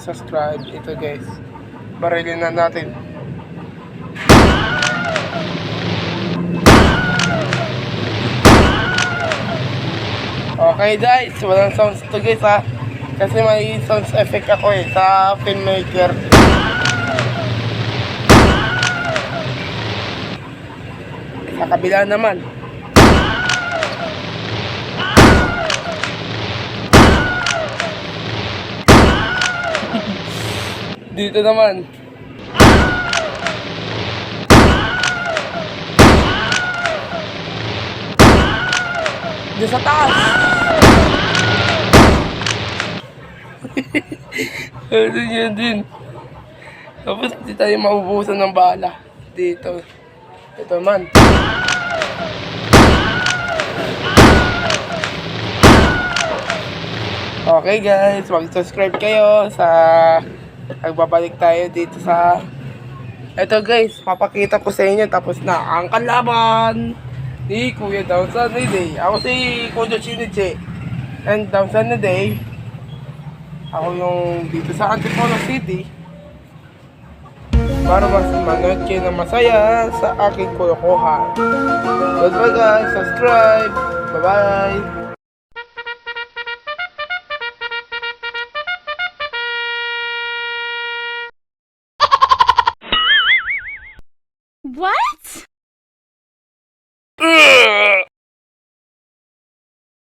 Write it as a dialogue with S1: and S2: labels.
S1: subscribe. Ito guys, barilin na natin. Okay guys, walang sounds to guys ha. Kasi may sounds effect ako sa filmmaker. Sa kabila naman. Dito naman. Dito sa taas. Yan din. Tapos hindi tayo maubusan ng bala. Dito. Ito man. Okay guys, mag-subscribe kayo sa nagbabalik tayo dito sa ito guys, papakita ko sa inyo tapos na ang kalaban ni Kuya Down Sunny Day. Ako si Kuya Shinichi and Down Sunny Day. Ako yung dito sa Antipolo City para mas manood kayo ng masaya sa aking kulukuhan. Goodbye guys, subscribe, bye bye.
S2: What?